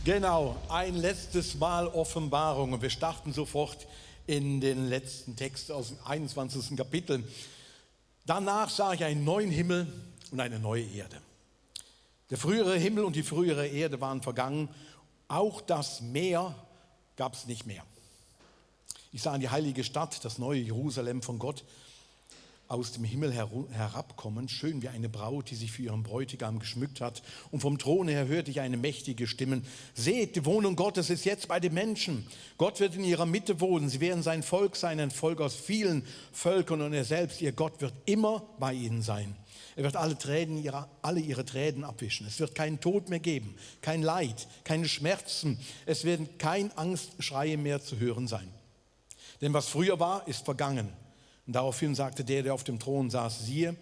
Genau, ein letztes Mal Offenbarung und wir starten sofort in den letzten Text aus dem 21. Kapitel. Danach sah ich einen neuen Himmel und eine neue Erde. Der frühere Himmel und die frühere Erde waren vergangen, auch das Meer gab es nicht mehr. Ich sah die heilige Stadt, das neue Jerusalem von Gott, aus dem Himmel herabkommen, schön wie eine Braut, die sich für ihren Bräutigam geschmückt hat. Und vom Thron her hörte ich eine mächtige Stimme: Seht, die Wohnung Gottes ist jetzt bei den Menschen. Gott wird in ihrer Mitte wohnen. Sie werden sein Volk sein, ein Volk aus vielen Völkern. Und er selbst, ihr Gott, wird immer bei ihnen sein. Er wird alle ihre Tränen abwischen. Es wird keinen Tod mehr geben, kein Leid, keine Schmerzen. Es werden keine Angstschreie mehr zu hören sein. Denn was früher war, ist vergangen. Und daraufhin sagte der auf dem Thron saß: Siehe,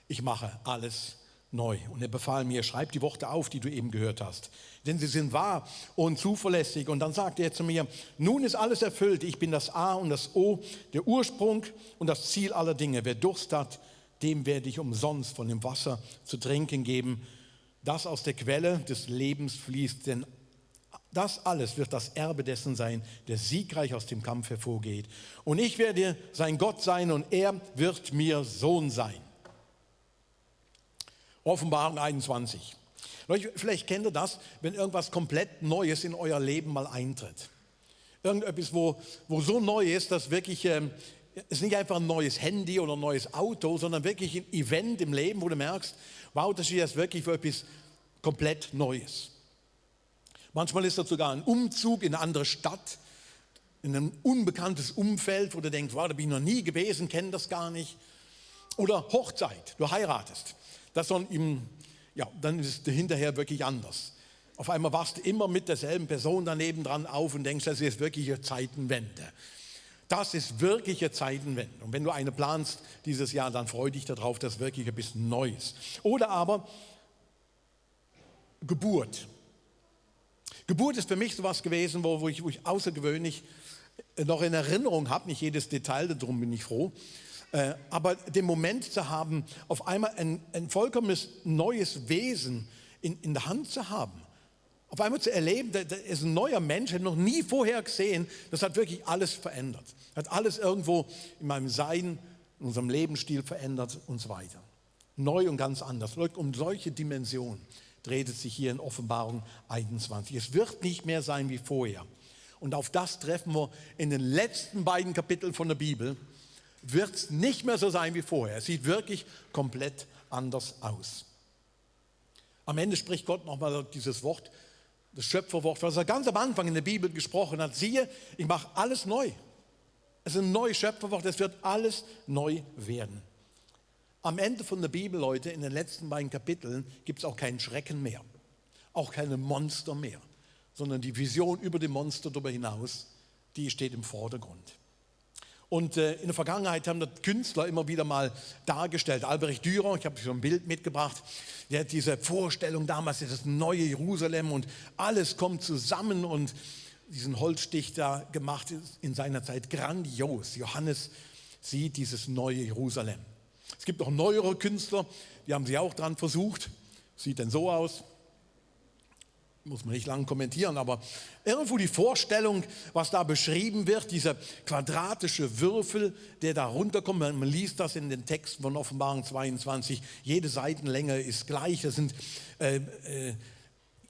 ich mache alles neu. Und er befahl mir: Schreib die Worte auf, die du eben gehört hast, denn sie sind wahr und zuverlässig. Und dann sagte er zu mir: Nun ist alles erfüllt. Ich bin das A und das O, der Ursprung und das Ziel aller Dinge. Wer Durst hat, dem werde ich umsonst von dem Wasser zu trinken geben, das aus der Quelle des Lebens fließt. Denn das alles wird das Erbe dessen sein, der siegreich aus dem Kampf hervorgeht. Und ich werde sein Gott sein und er wird mir Sohn sein. Offenbarung 21. Leute, vielleicht kennt ihr das, wenn irgendwas komplett Neues in euer Leben mal eintritt. Irgendetwas, wo so neu ist, dass wirklich, es ist nicht einfach ein neues Handy oder ein neues Auto, sondern wirklich ein Event im Leben, wo du merkst, wow, das ist jetzt wirklich für etwas komplett Neues. Manchmal ist das sogar ein Umzug in eine andere Stadt, in ein unbekanntes Umfeld, wo du denkst, wow, da bin ich noch nie gewesen, kenne das gar nicht. Oder Hochzeit, du heiratest. Dann ist es hinterher wirklich anders. Auf einmal wachst du immer mit derselben Person daneben dran auf und denkst, das ist wirklich eine Zeitenwende. Das ist wirklich eine Zeitenwende. Und wenn du eine planst dieses Jahr, dann freu dich darauf, das ist wirklich ein bisschen Neues. Oder aber Geburt. Geburt ist für mich sowas gewesen, wo ich außergewöhnlich noch in Erinnerung habe, nicht jedes Detail, darum bin ich froh, aber den Moment zu haben, auf einmal ein vollkommenes neues Wesen in der Hand zu haben, auf einmal zu erleben, da ist ein neuer Mensch, ich habe noch nie vorher gesehen, das hat wirklich alles verändert, hat alles irgendwo in meinem Sein, in unserem Lebensstil verändert und so weiter. Neu und ganz anders. Um solche Dimensionen dreht es sich hier in Offenbarung 21. Es wird nicht mehr sein wie vorher. Und auf das treffen wir in den letzten beiden Kapiteln von der Bibel. Wird es nicht mehr so sein wie vorher. Es sieht wirklich komplett anders aus. Am Ende spricht Gott nochmal dieses Wort, das Schöpferwort, was er ganz am Anfang in der Bibel gesprochen hat. Siehe, ich mache alles neu. Es ist ein neues Schöpferwort, es wird alles neu werden. Am Ende von der Bibel, Leute, in den letzten beiden Kapiteln gibt es auch keinen Schrecken mehr, auch keine Monster mehr, sondern die Vision über die Monster darüber hinaus, die steht im Vordergrund. Und in der Vergangenheit haben das Künstler immer wieder mal dargestellt. Albrecht Dürer, ich habe schon ein Bild mitgebracht, der hat diese Vorstellung damals, das neue Jerusalem und alles kommt zusammen und diesen Holzstich da gemacht in seiner Zeit grandios. Johannes sieht dieses neue Jerusalem. Es gibt auch neuere Künstler, die haben sich auch dran versucht. Sieht denn so aus? Muss man nicht lange kommentieren, aber irgendwo die Vorstellung, was da beschrieben wird, dieser quadratische Würfel, der da runterkommt, man liest das in den Texten von Offenbarung 22, jede Seitenlänge ist gleich, das sind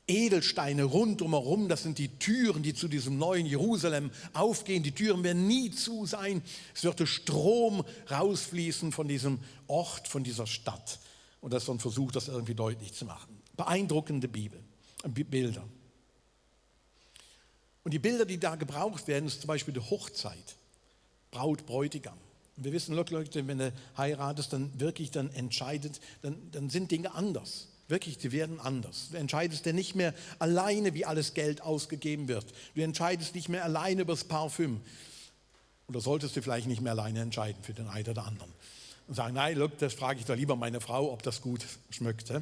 Edelsteine rund drumherum, das sind die Türen, die zu diesem neuen Jerusalem aufgehen. Die Türen werden nie zu sein. Es wird der Strom rausfließen von diesem Ort, von dieser Stadt. Und das ist so ein Versuch, das irgendwie deutlich zu machen. Beeindruckende Bilder. Und die Bilder, die da gebraucht werden, ist zum Beispiel die Hochzeit. Braut, Bräutigam. Und wir wissen, Leute, wenn du heiratest, dann wirklich dann entscheidet, dann sind Dinge anders. Wirklich, die werden anders. Du entscheidest ja nicht mehr alleine, wie alles Geld ausgegeben wird. Du entscheidest nicht mehr alleine über das Parfüm. Oder solltest du vielleicht nicht mehr alleine entscheiden für den einen oder anderen. Und sagen, nein, look, das frage ich doch lieber meine Frau, ob das gut schmeckt.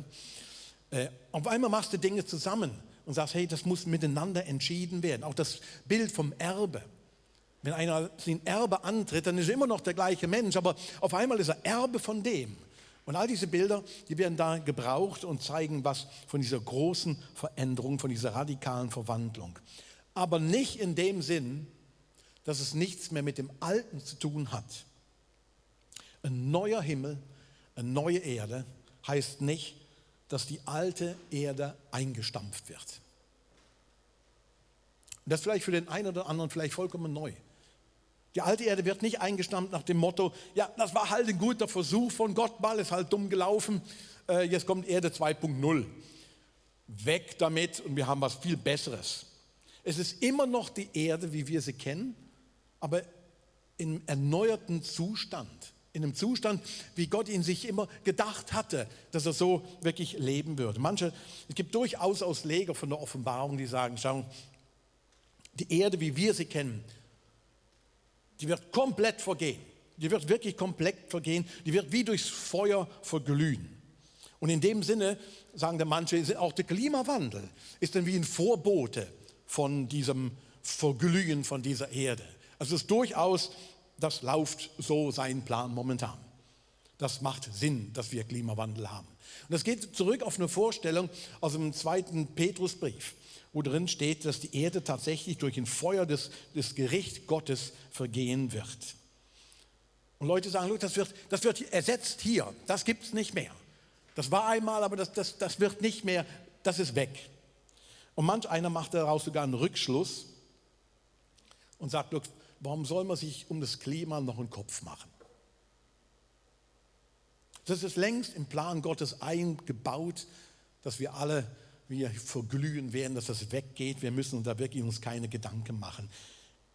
Auf einmal machst du Dinge zusammen und sagst, hey, das muss miteinander entschieden werden. Auch das Bild vom Erbe. Wenn einer den Erbe antritt, dann ist er immer noch der gleiche Mensch, aber auf einmal ist er Erbe von dem. Und all diese Bilder, die werden da gebraucht und zeigen was von dieser großen Veränderung, von dieser radikalen Verwandlung. Aber nicht in dem Sinn, dass es nichts mehr mit dem Alten zu tun hat. Ein neuer Himmel, eine neue Erde heißt nicht, dass die alte Erde eingestampft wird. Und das ist vielleicht für den einen oder anderen vielleicht vollkommen neu. Die alte Erde wird nicht eingestampft nach dem Motto, ja, das war halt ein guter Versuch von Gott, mal ist halt dumm gelaufen, jetzt kommt Erde 2.0. Weg damit und wir haben was viel Besseres. Es ist immer noch die Erde, wie wir sie kennen, aber im erneuerten Zustand. In einem Zustand, wie Gott ihn sich immer gedacht hatte, dass er so wirklich leben würde. Es gibt durchaus Ausleger von der Offenbarung, die sagen, schau, die Erde, wie wir sie kennen, die wird komplett vergehen. Die wird wirklich komplett vergehen. Die wird wie durchs Feuer verglühen. Und in dem Sinne, sagen da manche, ist auch der Klimawandel ist dann wie ein Vorbote von diesem Verglühen von dieser Erde. Also es ist durchaus, das läuft so seinen Plan momentan. Das macht Sinn, dass wir Klimawandel haben. Und das geht zurück auf eine Vorstellung aus dem 2. Petrusbrief, wo drin steht, dass die Erde tatsächlich durch ein Feuer des Gerichts Gottes vergehen wird. Und Leute sagen, das wird ersetzt hier, das gibt es nicht mehr. Das war einmal, aber das wird nicht mehr, das ist weg. Und manch einer macht daraus sogar einen Rückschluss und sagt, warum soll man sich um das Klima noch einen Kopf machen? Das ist längst im Plan Gottes eingebaut, dass wir alle verglühen werden, dass das weggeht. Wir müssen uns da wirklich uns keine Gedanken machen.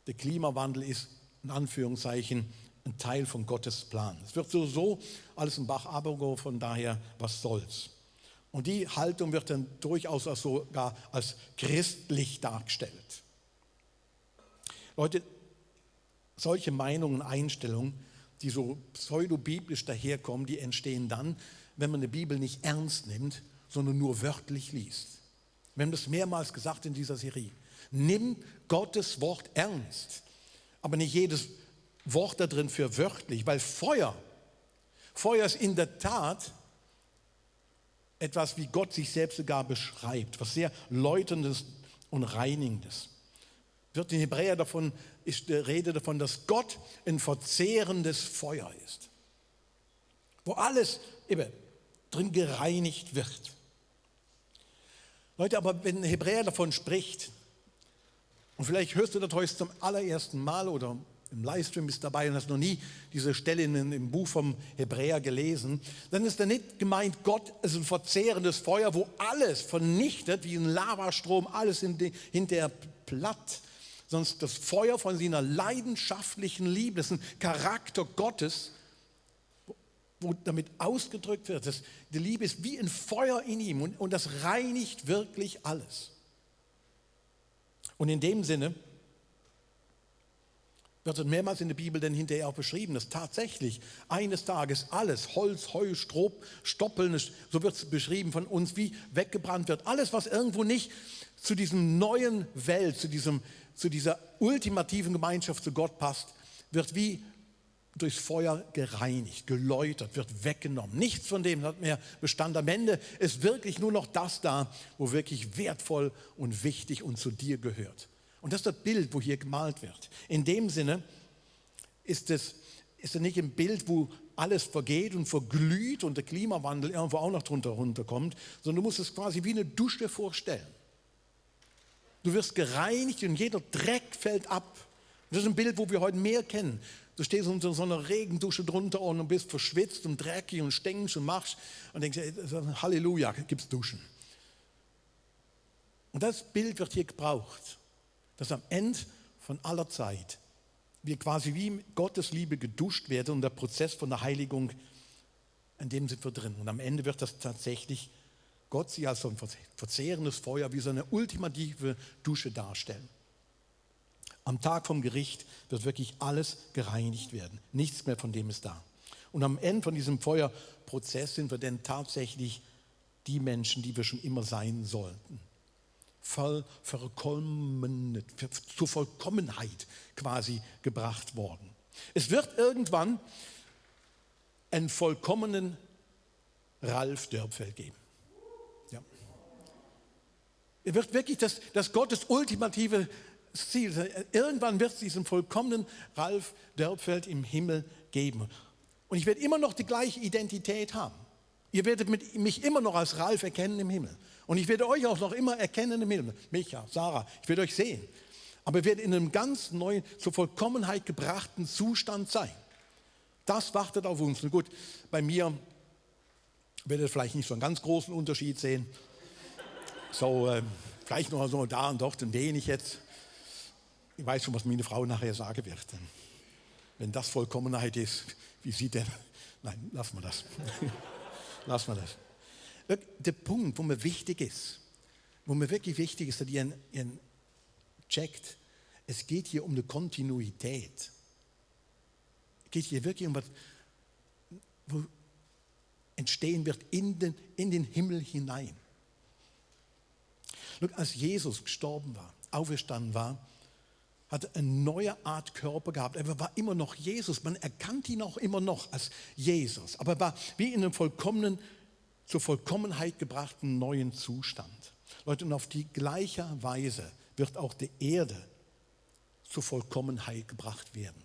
Der Klimawandel ist in Anführungszeichen ein Teil von Gottes Plan. Es wird so alles im Bach runtergehen, von daher, was soll's. Und die Haltung wird dann durchaus auch sogar als christlich dargestellt. Leute, solche Meinungen, Einstellungen, die so pseudobiblisch daherkommen, die entstehen dann, wenn man die Bibel nicht ernst nimmt, sondern nur wörtlich liest. Wir haben das mehrmals gesagt in dieser Serie. Nimm Gottes Wort ernst, aber nicht jedes Wort da drin für wörtlich, weil Feuer ist in der Tat etwas, wie Gott sich selbst sogar beschreibt, was sehr Läuterndes und Reinigendes. Wird in Hebräer ist die Rede davon, dass Gott ein verzehrendes Feuer ist, wo alles eben drin gereinigt wird. Leute, aber wenn Hebräer davon spricht, und vielleicht hörst du das heute zum allerersten Mal oder im Livestream bist dabei und hast noch nie diese Stelle im Buch vom Hebräer gelesen, dann ist da nicht gemeint, Gott ist ein verzehrendes Feuer, wo alles vernichtet, wie ein Lavastrom, alles hinterher platt, sondern das Feuer von seiner leidenschaftlichen Liebe, das ist ein Charakter Gottes, wo damit ausgedrückt wird, dass die Liebe ist wie ein Feuer in ihm und das reinigt wirklich alles. Und in dem Sinne wird es mehrmals in der Bibel dann hinterher auch beschrieben, dass tatsächlich eines Tages alles, Holz, Heu, Stroh, Stoppeln, so wird es beschrieben von uns, wie weggebrannt wird. Alles, was irgendwo nicht zu diesem neuen Welt, zu dieser ultimativen Gemeinschaft zu Gott passt, wird wie durchs Feuer gereinigt, geläutert, wird weggenommen. Nichts von dem hat mehr Bestand. Am Ende ist wirklich nur noch das da, wo wirklich wertvoll und wichtig und zu dir gehört. Und das ist das Bild, wo hier gemalt wird. In dem Sinne ist es nicht ein Bild, wo alles vergeht und verglüht und der Klimawandel irgendwo auch noch drunter runterkommt, sondern du musst es quasi wie eine Dusche vorstellen. Du wirst gereinigt und jeder Dreck fällt ab. Das ist ein Bild, wo wir heute mehr kennen. Du stehst unter so einer Regendusche drunter und bist verschwitzt und dreckig und stinkst und machst und denkst, Halleluja, gibt's Duschen. Und das Bild wird hier gebraucht, dass am Ende von aller Zeit wir quasi wie in Gottes Liebe geduscht werden und der Prozess von der Heiligung, in dem sind wir drin. Und am Ende wird das tatsächlich Gott sich als so ein verzehrendes Feuer, wie so eine ultimative Dusche darstellen. Am Tag vom Gericht wird wirklich alles gereinigt werden. Nichts mehr von dem ist da. Und am Ende von diesem Feuerprozess sind wir dann tatsächlich die Menschen, die wir schon immer sein sollten. Zur Vollkommenheit quasi gebracht worden. Es wird irgendwann einen vollkommenen Ralf Dörpfeld geben. Ja. Er wird wirklich das Gottes ultimative Ziel sein. Irgendwann wird es diesen vollkommenen Ralf Dörpfeld im Himmel geben. Und ich werde immer noch die gleiche Identität haben. Ihr werdet mich immer noch als Ralf erkennen im Himmel. Und ich werde euch auch noch immer erkennen im Himmel. Micha, Sarah, ich werde euch sehen. Aber ihr werdet in einem ganz neuen, zur Vollkommenheit gebrachten Zustand sein. Das wartet auf uns. Und gut, bei mir werdet ihr vielleicht nicht so einen ganz großen Unterschied sehen. So, vielleicht noch so da und dort ein wenig jetzt. Ich weiß schon, was meine Frau nachher sagen wird. Wenn das Vollkommenheit ist, wie sieht denn? Nein, lassen wir das. Lassen wir das. Der Punkt, wo mir wichtig ist, wo mir wirklich wichtig ist, dass ihr checkt, es geht hier um eine Kontinuität. Es geht hier wirklich um was, wo entstehen wird in den Himmel hinein. Als Jesus gestorben war, auferstanden war, hat er eine neue Art Körper gehabt. Er war immer noch Jesus. Man erkannte ihn auch immer noch als Jesus. Aber er war wie in einem zur Vollkommenheit gebrachten neuen Zustand. Leute, und auf die gleiche Weise wird auch die Erde zur Vollkommenheit gebracht werden.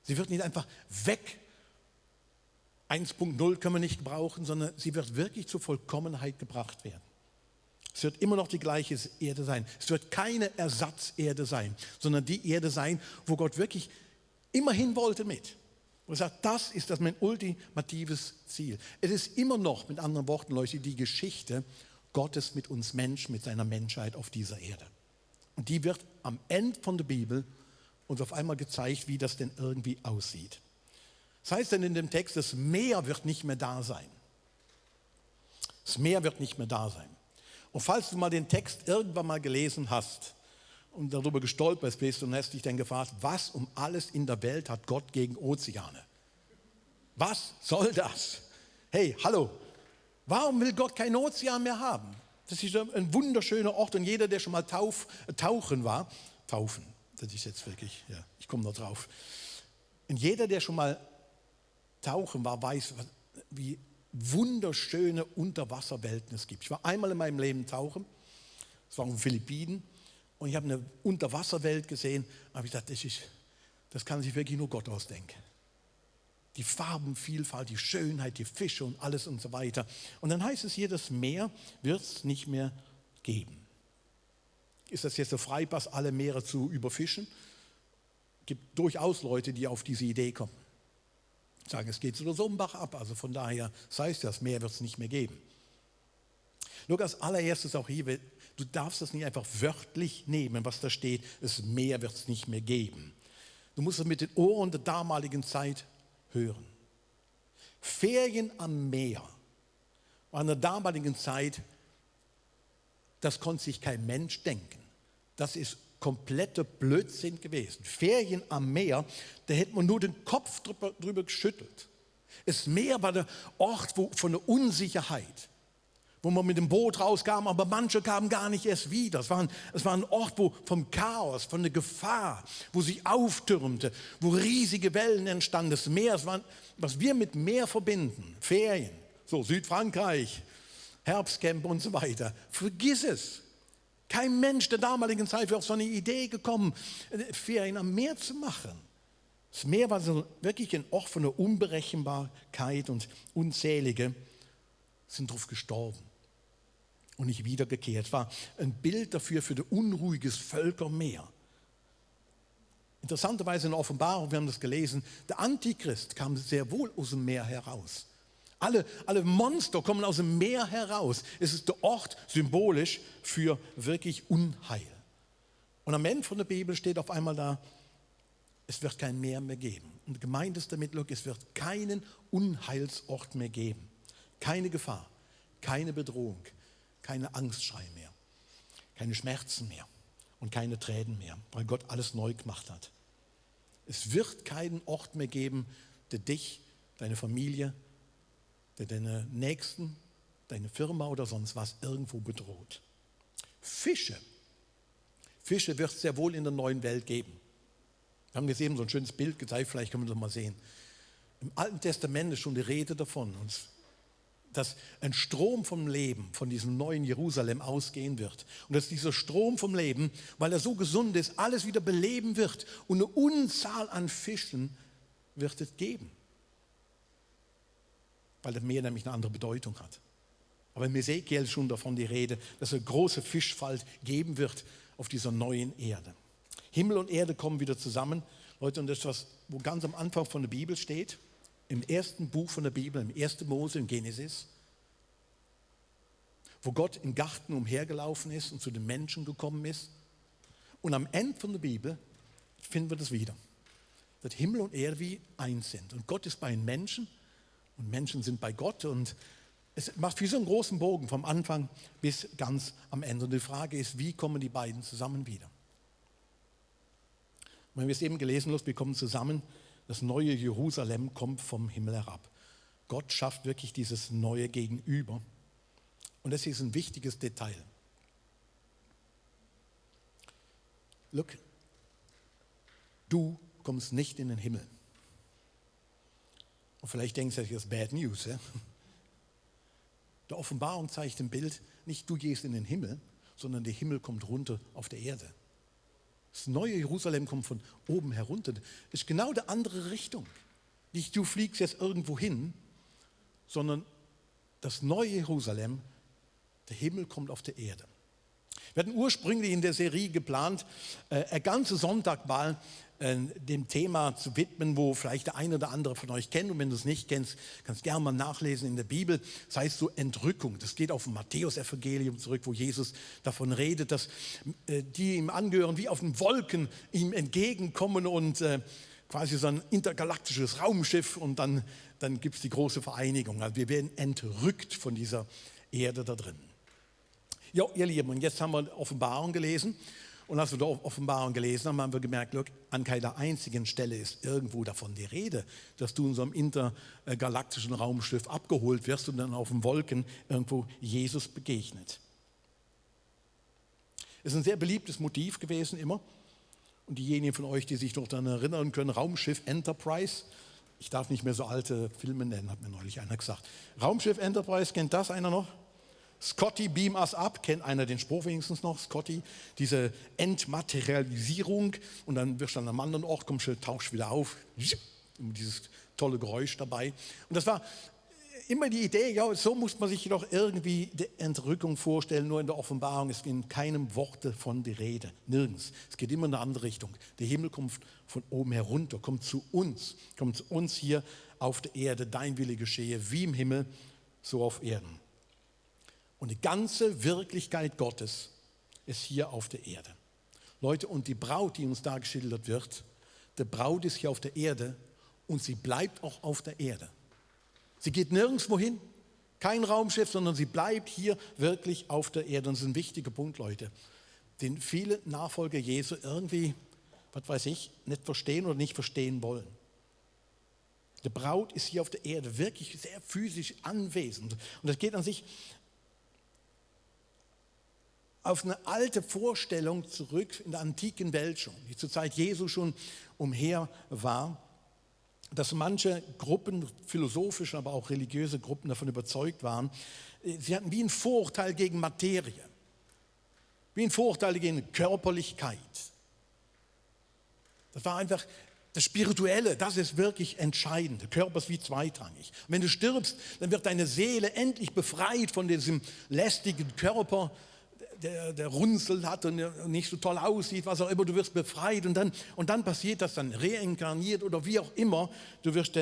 Sie wird nicht einfach weg. 1.0 können wir nicht gebrauchen, sondern sie wird wirklich zur Vollkommenheit gebracht werden. Es wird immer noch die gleiche Erde sein. Es wird keine Ersatzerde sein, sondern die Erde sein, wo Gott wirklich immer hin wollte mit. Und er sagt, das ist mein ultimatives Ziel. Es ist immer noch, mit anderen Worten, Leute, die Geschichte Gottes mit uns Menschen, mit seiner Menschheit auf dieser Erde. Und die wird am Ende von der Bibel uns auf einmal gezeigt, wie das denn irgendwie aussieht. Das heißt dann in dem Text, das Meer wird nicht mehr da sein. Das Meer wird nicht mehr da sein. Und falls du mal den Text irgendwann mal gelesen hast und darüber gestolpert bist und hast dich dann gefragt, was um alles in der Welt hat Gott gegen Ozeane? Was soll das? Hey, hallo, warum will Gott keinen Ozean mehr haben? Das ist ein wunderschöner Ort und jeder, der schon mal tauchen war, das ist jetzt wirklich, ja, ich komme noch drauf. Und jeder, der schon mal tauchen war, weiß, wie wunderschöne Unterwasserwelten es gibt. Ich war einmal in meinem Leben tauchen, das war in den Philippinen, und ich habe eine Unterwasserwelt gesehen, aber ich dachte, das kann sich wirklich nur Gott ausdenken. Die Farbenvielfalt, die Schönheit, die Fische und alles und so weiter. Und dann heißt es hier, das Meer wird es nicht mehr geben. Ist das jetzt der Freipass, alle Meere zu überfischen? Es gibt durchaus Leute, die auf diese Idee kommen. Sagen, es geht so einen Bach ab, also von daher, das heißt, das Meer wird es nicht mehr geben. Nur als allererstes auch hier, du darfst das nicht einfach wörtlich nehmen, was da steht, das Meer wird es nicht mehr geben. Du musst es mit den Ohren der damaligen Zeit hören. Ferien am Meer war in der damaligen Zeit, das konnte sich kein Mensch denken. Das ist kompletter Blödsinn gewesen. Ferien am Meer, da hätte man nur den Kopf drüber geschüttelt. Das Meer war der Ort von der Unsicherheit, wo man mit dem Boot rauskam, aber manche kamen gar nicht erst wieder. Es war ein Ort vom Chaos, von der Gefahr, wo sich auftürmte, wo riesige Wellen entstanden. Das Meer, was wir mit Meer verbinden, Ferien, so Südfrankreich, Herbstcamp und so weiter. Vergiss es. Kein Mensch der damaligen Zeit wäre auf so eine Idee gekommen, Ferien am Meer zu machen. Das Meer war so wirklich ein Ort von der Unberechenbarkeit und Unzählige sind drauf gestorben und nicht wiedergekehrt. Es war ein Bild dafür für ein unruhiges Völkermeer. Interessanterweise in der Offenbarung, wir haben das gelesen, der Antichrist kam sehr wohl aus dem Meer heraus. Alle Monster kommen aus dem Meer heraus. Es ist der Ort symbolisch für wirklich Unheil. Und am Ende von der Bibel steht auf einmal da, es wird kein Meer mehr geben. Und gemeint ist damit, es wird keinen Unheilsort mehr geben. Keine Gefahr, keine Bedrohung, keine Angstschrei mehr, keine Schmerzen mehr und keine Tränen mehr, weil Gott alles neu gemacht hat. Es wird keinen Ort mehr geben, der dich, deine Familie, deine Nächsten, deine Firma oder sonst was irgendwo bedroht. Fische wird es sehr wohl in der neuen Welt geben. Wir haben jetzt eben so ein schönes Bild gezeigt, vielleicht können wir das mal sehen. Im Alten Testament ist schon die Rede davon. Und dass ein Strom vom Leben von diesem neuen Jerusalem ausgehen wird. Und dass dieser Strom vom Leben, weil er so gesund ist, alles wieder beleben wird. Und eine Unzahl an Fischen wird es geben. Weil das Meer nämlich eine andere Bedeutung hat. Aber im Ezekiel ist schon davon die Rede, dass es eine große Fischfalt geben wird auf dieser neuen Erde. Himmel und Erde kommen wieder zusammen. Leute, und das ist was, wo ganz am Anfang von der Bibel steht, im ersten Buch von der Bibel, im 1. Mose, in Genesis, wo Gott im Garten umhergelaufen ist und zu den Menschen gekommen ist. Und am Ende von der Bibel finden wir das wieder, dass Himmel und Erde wie eins sind. Und Gott ist bei den Menschen und Menschen sind bei Gott. Und es macht wie so einen großen Bogen vom Anfang bis ganz am Ende. Und die Frage ist, wie kommen die beiden zusammen wieder? Und wenn wir es eben gelesen haben, wir kommen zusammen, das neue Jerusalem kommt vom Himmel herab. Gott schafft wirklich dieses neue Gegenüber. Und das ist ein wichtiges Detail. Look, du kommst nicht in den Himmel. Und vielleicht denkst du, das ist Bad News. Ja? Der Offenbarung zeigt im Bild, nicht du gehst in den Himmel, sondern der Himmel kommt runter auf der Erde. Das neue Jerusalem kommt von oben herunter. Das ist genau die andere Richtung. Nicht du fliegst jetzt irgendwo hin, sondern das neue Jerusalem, der Himmel kommt auf der Erde. Wir hatten ursprünglich in der Serie geplant, einen ganzen Sonntag mal dem Thema zu widmen, wo vielleicht der eine oder andere von euch kennt. Und wenn du es nicht kennst, kannst du gerne mal nachlesen in der Bibel. Das heißt so Entrückung. Das geht auf dem Matthäus-Evangelium zurück, wo Jesus davon redet, dass die ihm angehören, wie auf den Wolken ihm entgegenkommen und quasi so ein intergalaktisches Raumschiff. Und dann gibt es die große Vereinigung. Also wir werden entrückt von dieser Erde da drin. Ja, ihr Lieben, und jetzt haben wir Offenbarung gelesen. Und als wir die Offenbarung gelesen haben, haben wir gemerkt, look, an keiner einzigen Stelle ist irgendwo davon die Rede, dass du in so einem intergalaktischen Raumschiff abgeholt wirst und dann auf den Wolken irgendwo Jesus begegnet. Es ist ein sehr beliebtes Motiv gewesen immer. Und diejenigen von euch, die sich noch daran erinnern können, Raumschiff Enterprise, ich darf nicht mehr so alte Filme nennen, hat mir neulich einer gesagt. Raumschiff Enterprise, kennt das einer noch? Scotty, beam us up, kennt einer den Spruch wenigstens noch, Scotty, diese Entmaterialisierung und dann wirst du an einem anderen Ort, kommst du, tauchst wieder auf, dieses tolle Geräusch dabei. Und das war immer die Idee, ja, so muss man sich doch irgendwie die Entrückung vorstellen, nur in der Offenbarung ist in keinem Worte von die Rede, nirgends. Es geht immer in eine andere Richtung. Der Himmel kommt von oben herunter, kommt zu uns hier auf der Erde, dein Wille geschehe, wie im Himmel, so auf Erden. Und die ganze Wirklichkeit Gottes ist hier auf der Erde. Leute, und die Braut, die uns da geschildert wird, die Braut ist hier auf der Erde und sie bleibt auch auf der Erde. Sie geht nirgendwo hin, kein Raumschiff, sondern sie bleibt hier wirklich auf der Erde. Und das ist ein wichtiger Punkt, Leute, den viele Nachfolger Jesu irgendwie, was weiß ich, nicht verstehen oder nicht verstehen wollen. Die Braut ist hier auf der Erde wirklich sehr physisch anwesend. Und das geht an sich auf eine alte Vorstellung zurück in der antiken Welt schon, die zur Zeit Jesu schon umher war, dass manche Gruppen, philosophische, aber auch religiöse Gruppen davon überzeugt waren, sie hatten wie ein Vorurteil gegen Materie, wie ein Vorurteil gegen Körperlichkeit. Das war einfach das Spirituelle, das ist wirklich entscheidend. Der Körper ist wie zweitrangig. Und wenn du stirbst, dann wird deine Seele endlich befreit von diesem lästigen Körper, der Runzel hat und nicht so toll aussieht, was auch immer, du wirst befreit und dann passiert das dann, reinkarniert oder wie auch immer, du bist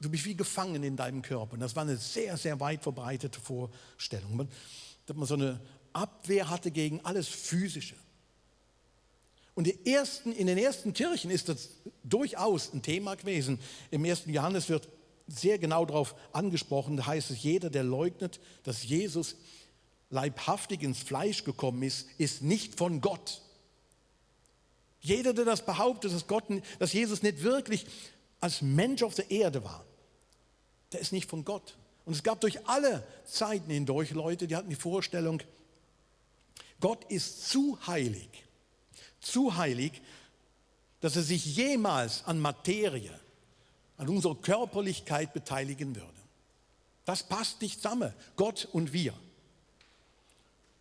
wie gefangen in deinem Körper. Und das war eine sehr, sehr weit verbreitete Vorstellung, dass man so eine Abwehr hatte gegen alles Physische. Und in den ersten Kirchen ist das durchaus ein Thema gewesen. Im 1. Johannes wird sehr genau darauf angesprochen, da heißt es, jeder, der leugnet, dass Jesus leibhaftig ins Fleisch gekommen ist nicht von Gott. Jeder, der das behauptet, dass Jesus nicht wirklich als Mensch auf der Erde war, der ist nicht von Gott. Und es gab durch alle Zeiten hindurch Leute, die hatten die Vorstellung, Gott ist zu heilig, dass er sich jemals an Materie, an unserer Körperlichkeit beteiligen würde. Das passt nicht zusammen, Gott und wir.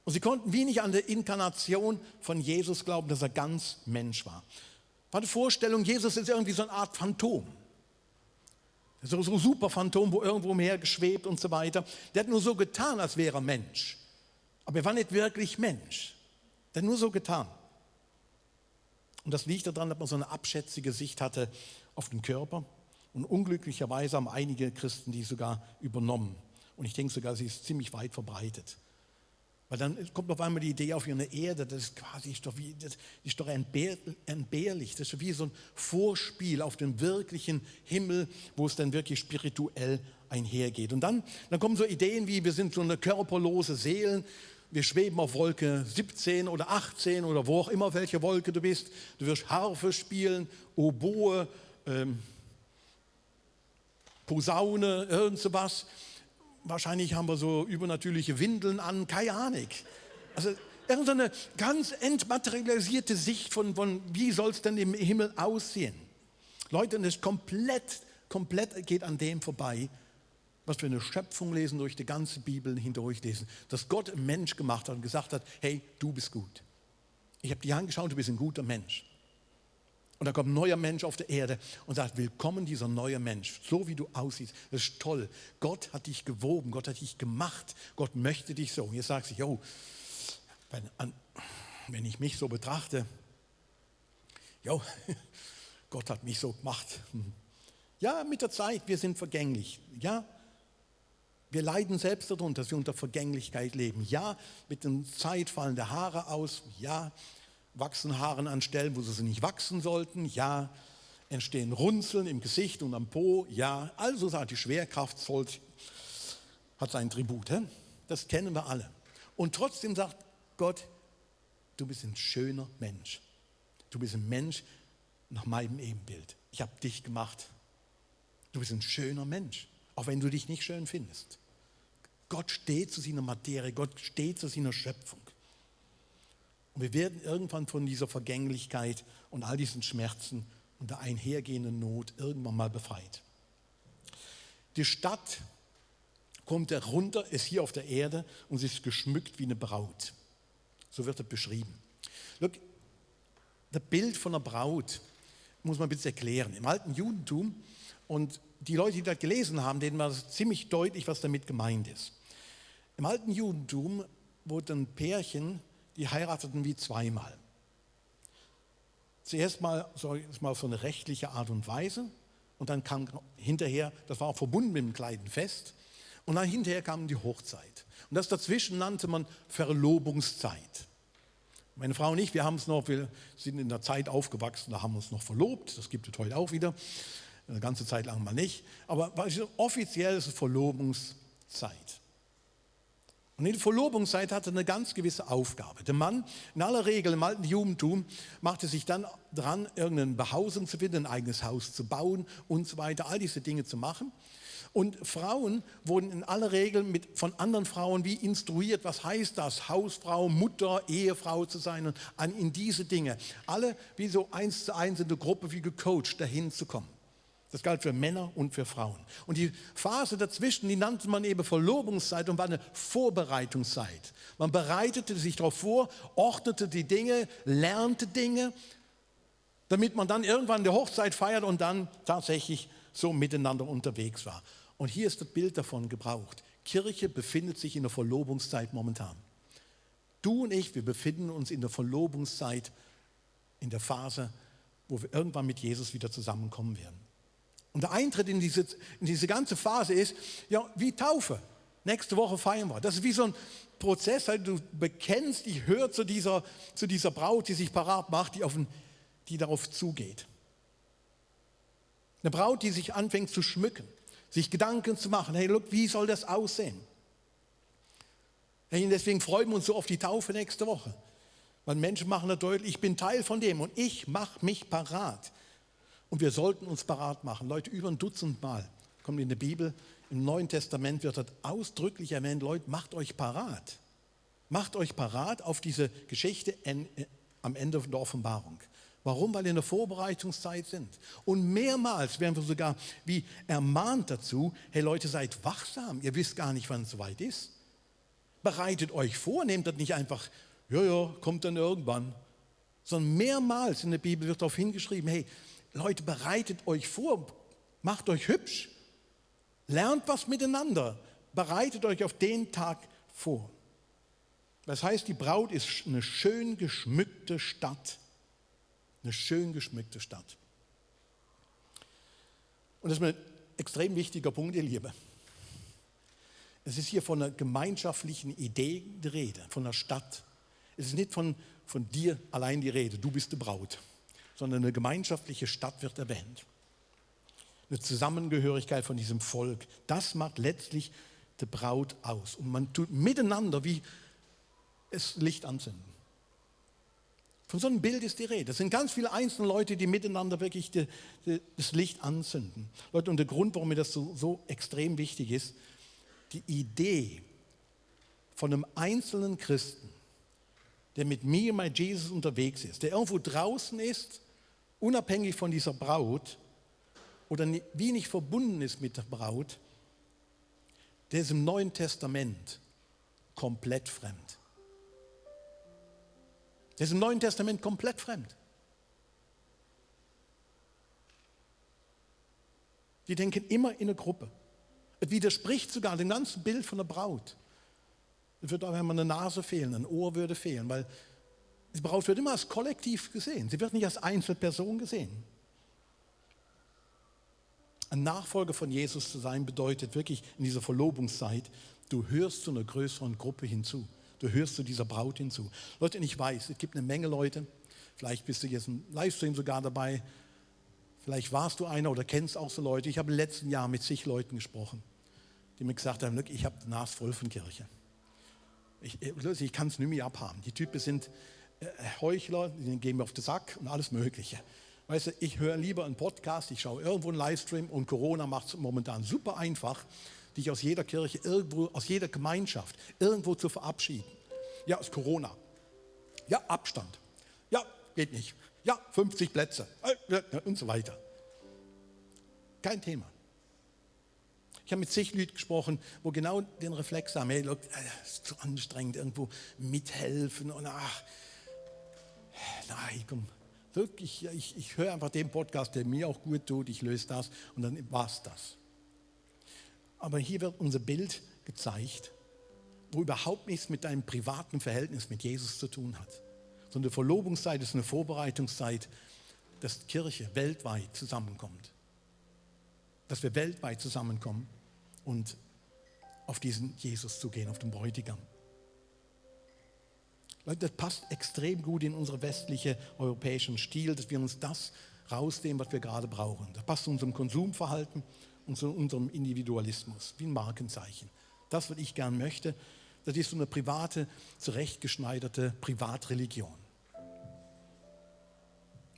Und sie konnten wie nicht an der Inkarnation von Jesus glauben, dass er ganz Mensch war. War die Vorstellung, Jesus ist irgendwie so eine Art Phantom. So super Phantom, wo irgendwo umher geschwebt und so weiter. Der hat nur so getan, als wäre er Mensch. Aber er war nicht wirklich Mensch. Der hat nur so getan. Und das liegt daran, dass man so eine abschätzige Sicht hatte auf den Körper. Und unglücklicherweise haben einige Christen die sogar übernommen. Und ich denke sogar, sie ist ziemlich weit verbreitet. Weil dann kommt auf einmal die Idee auf eine Erde, das ist quasi das ist doch entbehrlich. Das ist wie so ein Vorspiel auf den wirklichen Himmel, wo es dann wirklich spirituell einhergeht. Und dann kommen so Ideen wie, wir sind so eine körperlose Seelen, wir schweben auf Wolke 17 oder 18 oder wo auch immer, welche Wolke du bist. Du wirst Harfe spielen, Oboe, Posaune, irgend sowas. Wahrscheinlich haben wir so übernatürliche Windeln an, keine Ahnung. Also irgendeine ganz entmaterialisierte Sicht von wie soll es denn im Himmel aussehen. Leute, und das komplett geht an dem vorbei, was wir in der Schöpfung lesen, durch die ganze Bibel hindurch lesen. Dass Gott einen Mensch gemacht hat und gesagt hat, hey, du bist gut. Ich habe dir angeschaut, du bist ein guter Mensch. Und da kommt ein neuer Mensch auf der Erde und sagt, willkommen dieser neue Mensch, so wie du aussiehst. Das ist toll. Gott hat dich gewoben, Gott hat dich gemacht. Gott möchte dich so. Und jetzt sagst du, jo, wenn ich mich so betrachte, jo, Gott hat mich so gemacht. Ja, mit der Zeit, wir sind vergänglich. Ja, wir leiden selbst darunter, dass wir unter Vergänglichkeit leben. Ja, mit der Zeit fallen die Haare aus. Ja, wachsen Haare an Stellen, wo sie nicht wachsen sollten. Ja, entstehen Runzeln im Gesicht und am Po. Ja, also sagt die Schwerkraft hat sein Tribut. Das kennen wir alle. Und trotzdem sagt Gott, du bist ein schöner Mensch. Du bist ein Mensch nach meinem Ebenbild. Ich habe dich gemacht. Du bist ein schöner Mensch, auch wenn du dich nicht schön findest. Gott steht zu seiner Materie, Gott steht zu seiner Schöpfung. Und wir werden irgendwann von dieser Vergänglichkeit und all diesen Schmerzen und der einhergehenden Not irgendwann mal befreit. Die Stadt kommt herunter, ist hier auf der Erde und sie ist geschmückt wie eine Braut. So wird es beschrieben. Look, das Bild von einer Braut muss man ein bisschen erklären. Im alten Judentum, und die Leute, die das gelesen haben, denen war es ziemlich deutlich, was damit gemeint ist. Im alten Judentum wurden Pärchen, die heirateten wie zweimal. Zuerst mal auf so eine rechtliche Art und Weise und dann kam hinterher, das war auch verbunden mit dem kleinen Fest, und dann hinterher kam die Hochzeit. Und das dazwischen nannte man Verlobungszeit. Meine Frau und ich, wir sind in der Zeit aufgewachsen, da haben wir uns noch verlobt, das gibt es heute auch wieder, eine ganze Zeit lang mal nicht, aber offiziell ist es Verlobungszeit. Und die Verlobungszeit hatte eine ganz gewisse Aufgabe. Der Mann, in aller Regel im alten Judentum, machte sich dann dran, irgendeine Behausung zu finden, ein eigenes Haus zu bauen und so weiter, all diese Dinge zu machen. Und Frauen wurden in aller Regel von anderen Frauen wie instruiert, was heißt das, Hausfrau, Mutter, Ehefrau zu sein und in diese Dinge. Alle wie so 1:1 in der Gruppe wie gecoacht, dahin zu kommen. Das galt für Männer und für Frauen. Und die Phase dazwischen, die nannte man eben Verlobungszeit und war eine Vorbereitungszeit. Man bereitete sich darauf vor, ordnete die Dinge, lernte Dinge, damit man dann irgendwann die Hochzeit feiert und dann tatsächlich so miteinander unterwegs war. Und hier ist das Bild davon gebraucht. Kirche befindet sich in der Verlobungszeit momentan. Du und ich, wir befinden uns in der Verlobungszeit, in der Phase, wo wir irgendwann mit Jesus wieder zusammenkommen werden. Und der Eintritt in diese ganze Phase ist, ja, wie Taufe. Nächste Woche feiern wir. Das ist wie so ein Prozess, du bekennst, ich höre zu dieser Braut, die sich parat macht, die darauf zugeht. Eine Braut, die sich anfängt zu schmücken, sich Gedanken zu machen, hey, look, wie soll das aussehen? Hey, und deswegen freuen wir uns so auf die Taufe nächste Woche. Weil Menschen machen das deutlich, ich bin Teil von dem und ich mache mich parat. Und wir sollten uns parat machen. Leute, über ein Dutzend Mal kommt in der Bibel, im Neuen Testament wird das ausdrücklich erwähnt, Leute, macht euch parat. Macht euch parat auf diese Geschichte am Ende der Offenbarung. Warum? Weil wir in der Vorbereitungszeit sind. Und mehrmals werden wir sogar wie ermahnt dazu, hey Leute, seid wachsam, ihr wisst gar nicht, wann es soweit ist. Bereitet euch vor, nehmt das nicht einfach, ja, kommt dann irgendwann. Sondern mehrmals in der Bibel wird darauf hingeschrieben, hey Leute, bereitet euch vor, macht euch hübsch, lernt was miteinander, bereitet euch auf den Tag vor. Das heißt, die Braut ist eine schön geschmückte Stadt. Eine schön geschmückte Stadt. Und das ist ein extrem wichtiger Punkt, ihr Lieben. Es ist hier von einer gemeinschaftlichen Idee die Rede, von einer Stadt. Es ist nicht von dir allein die Rede, du bist die Braut, sondern eine gemeinschaftliche Stadt wird erwähnt. Eine Zusammengehörigkeit von diesem Volk, das macht letztlich die Braut aus. Und man tut miteinander wie das Licht anzünden. Von so einem Bild ist die Rede. Das sind ganz viele einzelne Leute, die miteinander wirklich das Licht anzünden. Leute, und der Grund, warum mir das so extrem wichtig ist, die Idee von einem einzelnen Christen, der mit mir, mit Jesus unterwegs ist, der irgendwo draußen ist, unabhängig von dieser Braut oder wie nicht verbunden ist mit der Braut, der ist im Neuen Testament komplett fremd. Der ist im Neuen Testament komplett fremd. Die denken immer in einer Gruppe. Es widerspricht sogar dem ganzen Bild von der Braut. Es wird auch immer eine Nase fehlen, ein Ohr würde fehlen, weil die Braut wird immer als Kollektiv gesehen. Sie wird nicht als Einzelperson gesehen. Ein Nachfolger von Jesus zu sein bedeutet wirklich in dieser Verlobungszeit, du hörst zu einer größeren Gruppe hinzu. Du hörst zu dieser Braut hinzu. Leute, und ich weiß, es gibt eine Menge Leute, vielleicht bist du jetzt im Livestream sogar dabei, vielleicht warst du einer oder kennst auch so Leute. Ich habe im letzten Jahr mit zig Leuten gesprochen, die mir gesagt haben, ich habe die Nase voll von Kirche. Ich kann es nicht mehr abhaben. Die Typen sind Heuchler, die gehen mir auf den Sack und alles Mögliche. Weißt du, ich höre lieber einen Podcast, ich schaue irgendwo einen Livestream und Corona macht es momentan super einfach, dich aus jeder Kirche, irgendwo, aus jeder Gemeinschaft, irgendwo zu verabschieden. Ja, ist Corona. Ja, Abstand. Ja, geht nicht. Ja, 50 Plätze und so weiter. Kein Thema. Ich habe mit zig Leuten gesprochen, wo genau den Reflex haben, hey, look, es ist zu anstrengend, irgendwo mithelfen und nein, komm. Ich höre einfach den Podcast, der mir auch gut tut, ich löse das und dann war es das. Aber hier wird unser Bild gezeigt, wo überhaupt nichts mit deinem privaten Verhältnis mit Jesus zu tun hat. Sondern die Verlobungszeit ist eine Vorbereitungszeit, dass die Kirche weltweit zusammenkommt. Dass wir weltweit zusammenkommen und auf diesen Jesus zugehen, auf den Bräutigam. Leute, das passt extrem gut in unseren westlichen europäischen Stil, dass wir uns das rausnehmen, was wir gerade brauchen. Das passt zu unserem Konsumverhalten und zu unserem Individualismus, wie ein Markenzeichen. Das, was ich gern möchte, das ist so eine private, zurechtgeschneiderte Privatreligion.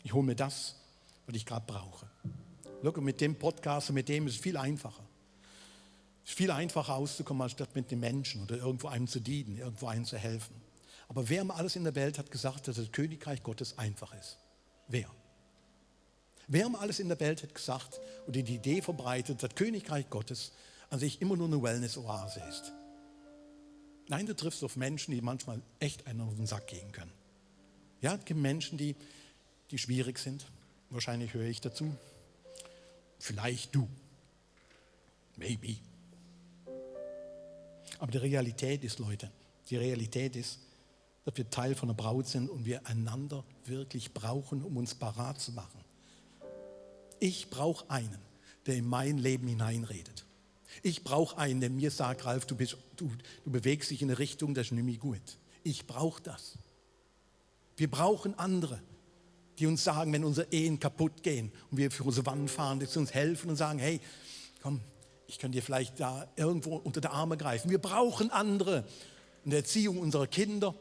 Ich hole mir das, was ich gerade brauche. Look, mit dem Podcast, mit dem ist es viel einfacher. Es ist viel einfacher auszukommen, anstatt mit den Menschen oder irgendwo einem zu dienen, irgendwo einem zu helfen. Aber wer mal alles in der Welt hat gesagt, dass das Königreich Gottes einfach ist? Wer? Wer mal alles in der Welt hat gesagt oder die Idee verbreitet, dass das Königreich Gottes an sich immer nur eine Wellness-Oase ist? Nein, du triffst auf Menschen, die manchmal echt einen auf den Sack gehen können. Ja, es gibt Menschen, die schwierig sind. Wahrscheinlich höre ich dazu. Vielleicht du. Maybe. Aber die Realität ist, Leute, die Realität ist, dass wir Teil von der Braut sind und wir einander wirklich brauchen, um uns parat zu machen. Ich brauche einen, der in mein Leben hineinredet. Ich brauche einen, der mir sagt, Ralf, du bewegst dich in eine Richtung, das ist nicht mehr gut. Ich brauche das. Wir brauchen andere, die uns sagen, wenn unsere Ehen kaputt gehen und wir für unsere Wand fahren, die uns helfen und sagen, hey, komm, ich kann dir vielleicht da irgendwo unter die Arme greifen. Wir brauchen andere in der Erziehung unserer Kinder.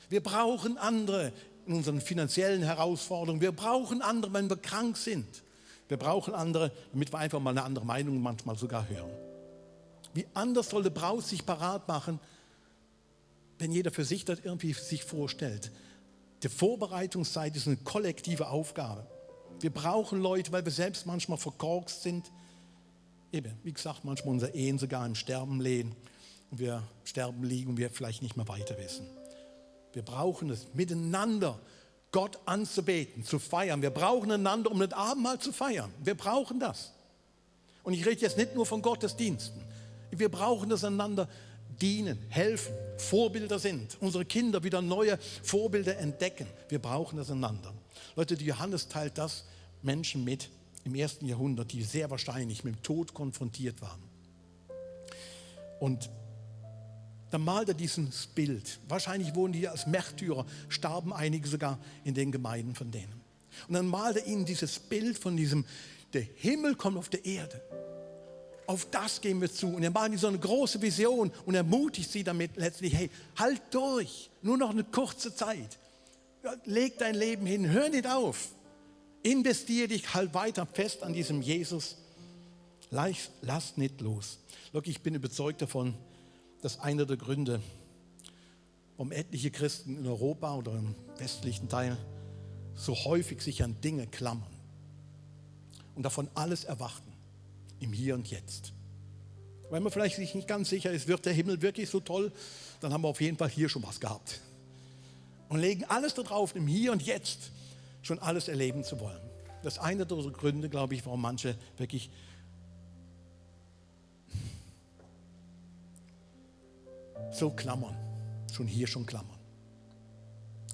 Wir brauchen andere in unseren finanziellen Herausforderungen. Wir brauchen andere, wenn wir krank sind. Wir brauchen andere, damit wir einfach mal eine andere Meinung manchmal sogar hören. Wie anders soll der Braut sich parat machen, wenn jeder für sich das irgendwie sich vorstellt? Die Vorbereitungszeit ist eine kollektive Aufgabe. Wir brauchen Leute, weil wir selbst manchmal verkorkst sind. Eben, wie gesagt, manchmal unsere Ehen sogar im Sterben liegen und wir liegen und wir vielleicht nicht mehr weiter wissen. Wir brauchen es miteinander, Gott anzubeten, zu feiern. Wir brauchen einander, um das Abendmahl zu feiern. Wir brauchen das. Und ich rede jetzt nicht nur von Gottesdiensten. Wir brauchen das einander dienen, helfen, Vorbilder sind. Unsere Kinder wieder neue Vorbilder entdecken. Wir brauchen das einander. Leute, Johannes teilt das Menschen mit im 1. Jahrhundert, die sehr wahrscheinlich mit dem Tod konfrontiert waren. Und dann malt er dieses Bild. Wahrscheinlich wurden die als Märtyrer, starben einige sogar in den Gemeinden von denen. Und dann malt er ihnen dieses Bild von diesem, der Himmel kommt auf die Erde. Auf das gehen wir zu. Und er malt so eine große Vision und ermutigt sie damit letztlich, hey, halt durch, nur noch eine kurze Zeit. Leg dein Leben hin, hör nicht auf. Investiere dich halt weiter fest an diesem Jesus. Lass nicht los. Look, ich bin überzeugt davon, dass einer der Gründe, warum etliche Christen in Europa oder im westlichen Teil so häufig sich an Dinge klammern und davon alles erwarten, im Hier und Jetzt. Weil man vielleicht sich nicht ganz sicher ist, wird der Himmel wirklich so toll, dann haben wir auf jeden Fall hier schon was gehabt. Und legen alles darauf, im Hier und Jetzt schon alles erleben zu wollen. Das ist einer der Gründe, glaube ich, warum manche wirklich so klammern, schon hier schon klammern.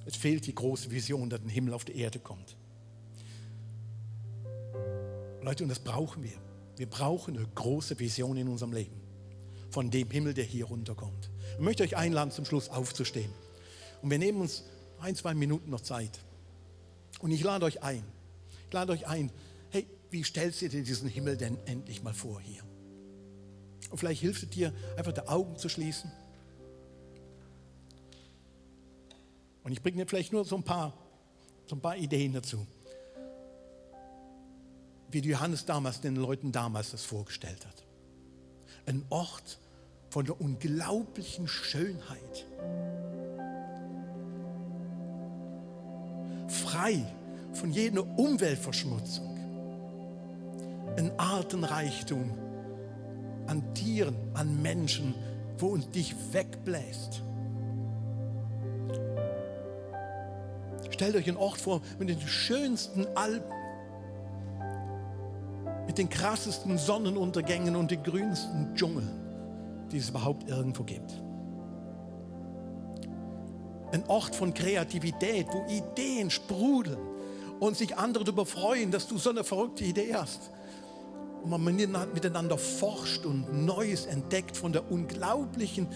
Es fehlt die große Vision, dass ein Himmel auf die Erde kommt. Leute, und das brauchen wir. Wir brauchen eine große Vision in unserem Leben von dem Himmel, der hier runterkommt. Ich möchte euch einladen, zum Schluss aufzustehen. Und wir nehmen uns 1-2 Minuten noch Zeit. Und ich lade euch ein. Hey, wie stellst du dir diesen Himmel denn endlich mal vor hier? Und vielleicht hilft es dir, einfach die Augen zu schließen. Und ich bringe dir vielleicht nur so ein paar Ideen dazu. Wie Johannes damals den Leuten damals das vorgestellt hat. Ein Ort von der unglaublichen Schönheit. Frei von jeder Umweltverschmutzung. Ein Artenreichtum an Tieren, an Menschen, wo uns dich wegbläst. Stellt euch einen Ort vor mit den schönsten Alpen, mit den krassesten Sonnenuntergängen und den grünsten Dschungeln, die es überhaupt irgendwo gibt. Ein Ort von Kreativität, wo Ideen sprudeln und sich andere darüber freuen, dass du so eine verrückte Idee hast. Und man miteinander forscht und Neues entdeckt von der unglaublichen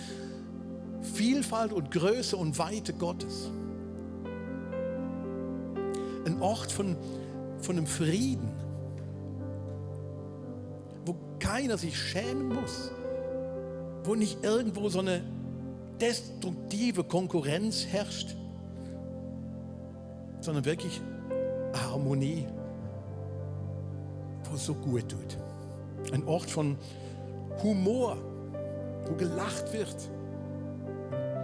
Vielfalt und Größe und Weite Gottes. Ein Ort von einem Frieden, wo keiner sich schämen muss, wo nicht irgendwo so eine destruktive Konkurrenz herrscht, sondern wirklich Harmonie, wo es so gut tut. Ein Ort von Humor, wo gelacht wird.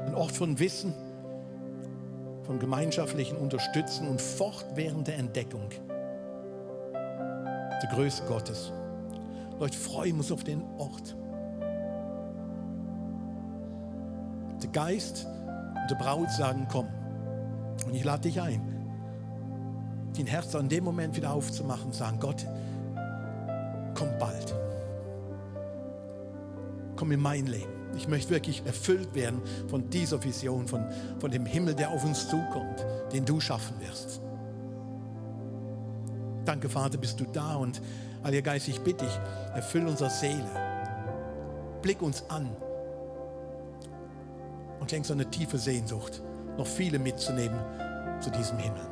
Ein Ort von Wissen, von gemeinschaftlichen Unterstützen und fortwährender Entdeckung der Größe Gottes. Leute, freuen uns auf den Ort. Der Geist und die Braut sagen, komm. Und ich lade dich ein, dein Herz an dem Moment wieder aufzumachen und sagen, Gott, komm bald. Komm in mein Leben. Ich möchte wirklich erfüllt werden von dieser Vision, von dem Himmel, der auf uns zukommt, den du schaffen wirst. Danke, Vater, bist du da und Heiliger Geist, ich bitte dich, erfüll unsere Seele. Blick uns an und schenk so eine tiefe Sehnsucht, noch viele mitzunehmen zu diesem Himmel.